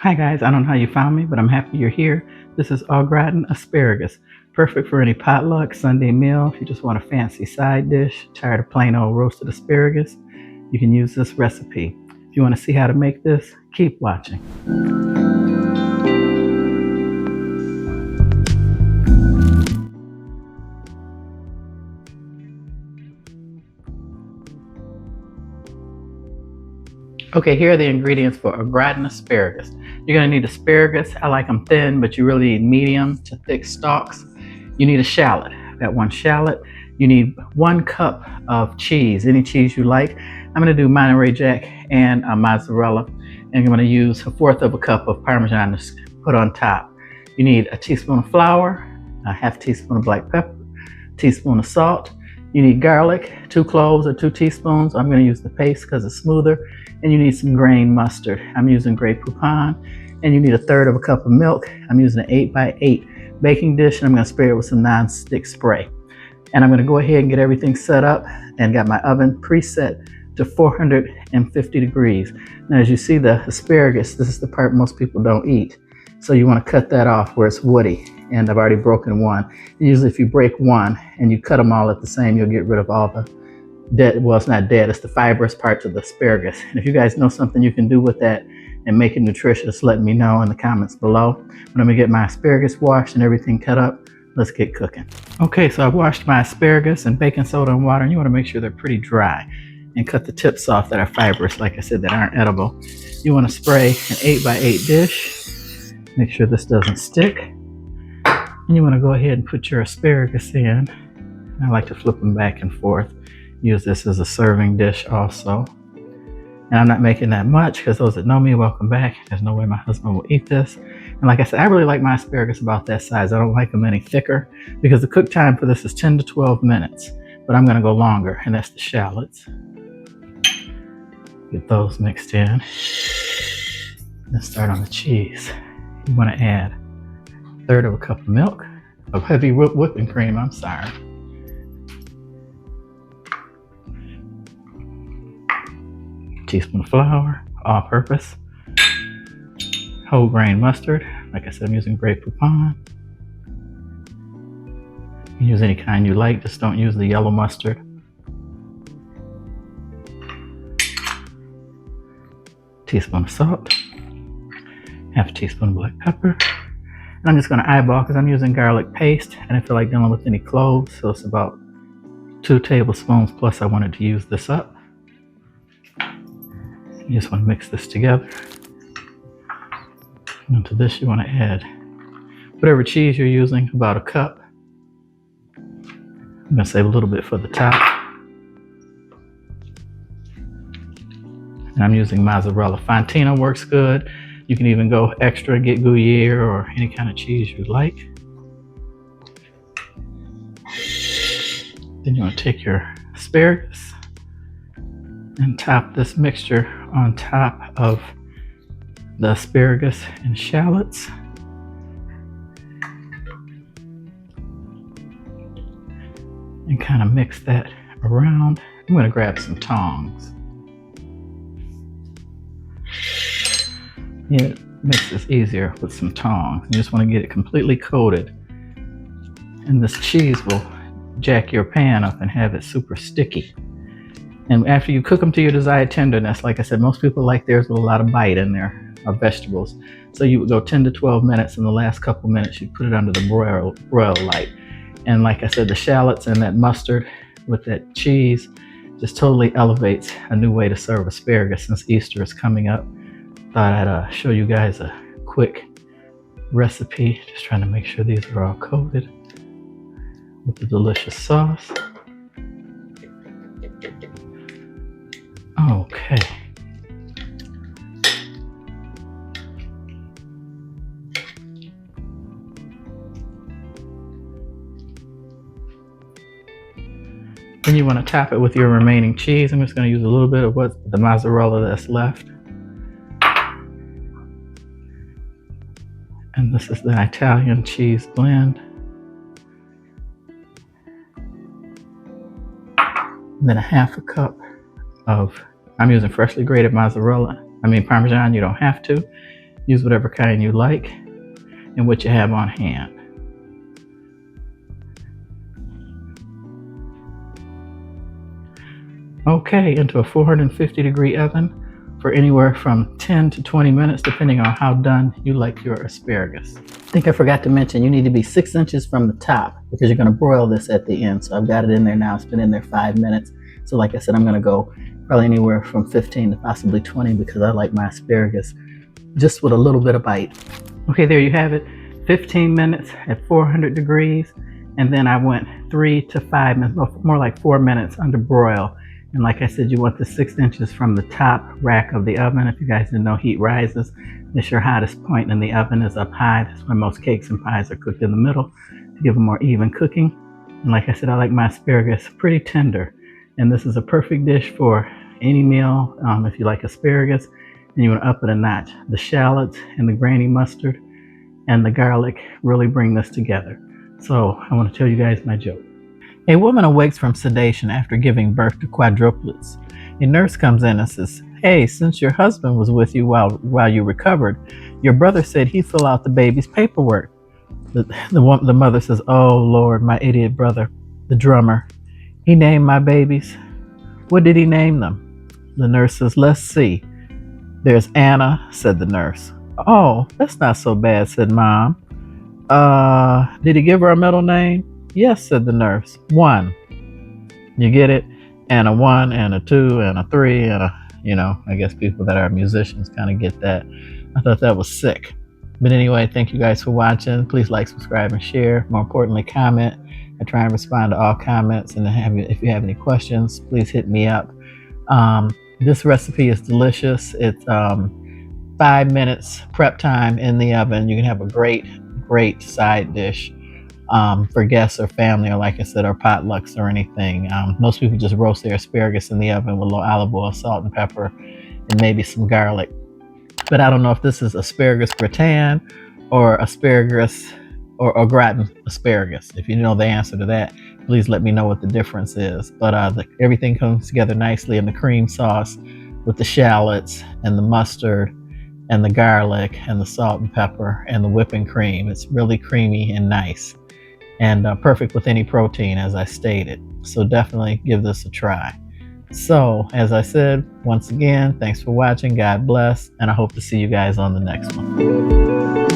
Hi guys, I don't know how you found me, but I'm happy you're here. This is Au Gratin Asparagus. Perfect for any potluck, Sunday meal. If you just want a fancy side dish, tired of plain old roasted asparagus, you can use this recipe. If you want to see how to make this, keep watching. Okay, here are the ingredients for a gratin asparagus. You're going to need asparagus. I like them thin, but you really need medium to thick stalks. You need a shallot. I've got one shallot. You need 1 cup of cheese, any cheese you like. I'm going to do Monterey Jack and mozzarella, and I'm going to use 1/4 of a cup of Parmesan to put on top. You need a teaspoon of flour, a half teaspoon of black pepper, a teaspoon of salt. You need garlic, 2 cloves or 2 teaspoons. I'm going to use the paste because it's smoother. And you need some grain mustard. I'm using Grey Poupon. And you need 1/3 of a cup of milk. I'm using an 8x8 baking dish, and I'm going to spray it with some non-stick spray. And I'm going to go ahead and get everything set up and got my oven preset to 450 degrees. Now, as you see the asparagus, this is the part most people don't eat. So you want to cut that off where it's woody. And I've already broken one. Usually if you break one and you cut them all at the same, you'll get rid of all the dead, well, it's not dead, it's the fibrous parts of the asparagus. And if you guys know something you can do with that and make it nutritious, let me know in the comments below. But I'm gonna get my asparagus washed and everything cut up. Let's get cooking. Okay, so I've washed my asparagus in baking soda and water, and you wanna make sure they're pretty dry and cut the tips off that are fibrous, like I said, that aren't edible. You wanna spray an 8x8 dish. Make sure this doesn't stick. And you wanna go ahead and put your asparagus in. I like to flip them back and forth. Use this as a serving dish also. And I'm not making that much because those that know me, welcome back. There's no way my husband will eat this. And like I said, I really like my asparagus about that size. I don't like them any thicker because the cook time for this is 10 to 12 minutes. But I'm gonna go longer, and that's the shallots. Get those mixed in. Let's start on the cheese. You wanna add 1/3 of a cup of milk, of heavy whipping cream, I'm sorry. Teaspoon of flour, all-purpose. Whole grain mustard. Like I said, I'm using Grey Poupon. You can use any kind you like, just don't use the yellow mustard. Teaspoon of salt. Half a teaspoon of black pepper. And I'm just going to eyeball because I'm using garlic paste. I didn't feel like dealing with any cloves, so it's about 2 tablespoons plus I wanted to use this up. You just want to mix this together. And to this you want to add whatever cheese you're using, about a cup. I'm going to save a little bit for the top. And I'm using mozzarella. Fontina works good. You can even go extra, get Gruyere or any kind of cheese you like. Then you want to take your asparagus and top this mixture on top of the asparagus and shallots. And kind of mix that around. I'm going to grab some tongs. Yeah, it makes this easier with some tongs. You just want to get it completely coated. And this cheese will jack your pan up and have it super sticky. And after you cook them to your desired tenderness, like I said, most people like theirs with a lot of bite in there of vegetables. So you would go 10 to 12 minutes, and the last couple minutes you put it under the broil light. And like I said, the shallots and that mustard with that cheese just totally elevates a new way to serve asparagus since Easter is coming up. Thought I'd show you guys a quick recipe. Just trying to make sure these are all coated with the delicious sauce. Okay. Then you want to top it with your remaining cheese. I'm just going to use a little bit of the mozzarella that's left. And this is the Italian cheese blend. And then a half a cup of, I'm using freshly grated mozzarella. Parmesan, you don't have to. Use whatever kind you like and what you have on hand. Okay, into a 450-degree oven for anywhere from 10 to 20 minutes, depending on how done you like your asparagus. I think I forgot to mention, you need to be 6 inches from the top because you're going to broil this at the end. So I've got it in there now. It's been in there 5 minutes. So like I said, I'm going to go probably anywhere from 15 to possibly 20 because I like my asparagus just with a little bit of bite. Okay, there you have it. 15 minutes at 400 degrees. And then I went 3 to 5 minutes, more like 4 minutes under broil. And like I said, you want the 6 inches from the top rack of the oven. If you guys didn't know, heat rises. It's your hottest point in the oven is up high. That's why most cakes and pies are cooked in the middle to give a more even cooking. And like I said, I like my asparagus pretty tender. And this is a perfect dish for any meal. If you like asparagus and you want to up it a notch, the shallots and the grainy mustard and the garlic really bring this together. So I want to tell you guys my joke. A woman awakes from sedation after giving birth to quadruplets. A nurse comes in and says, "Hey, since your husband was with you while you recovered, your brother said he'd fill out the baby's paperwork." The mother says, "Oh Lord, my idiot brother, the drummer. He named my babies. What did he name them?" The nurse says, "Let's see. There's Anna," said the nurse. "Oh, that's not so bad," said Mom. Did he give her a middle name?" "Yes," said the nurse. "One." You get it? And a 1 and a 2 and a 3 and a, I guess people that are musicians kind of get that. I thought that was sick. But anyway, thank you guys for watching. Please like, subscribe, and share. More importantly, comment. I try and respond to all comments. And if you have any questions, please hit me up. This recipe is delicious. It's 5 minutes prep time in the oven. You can have a great side dish for guests or family, or like I said, or potlucks or anything. Most people just roast their asparagus in the oven with a little olive oil, salt and pepper, and maybe some garlic. But I don't know if this is asparagus gratin or asparagus or gratin asparagus. If you know the answer to that, please let me know what the difference is. But everything comes together nicely in the cream sauce with the shallots and the mustard and the garlic and the salt and pepper and the whipping cream. It's really creamy and nice. And perfect with any protein, as I stated. So definitely give this a try. So, as I said, once again, thanks for watching. God bless. And I hope to see you guys on the next one.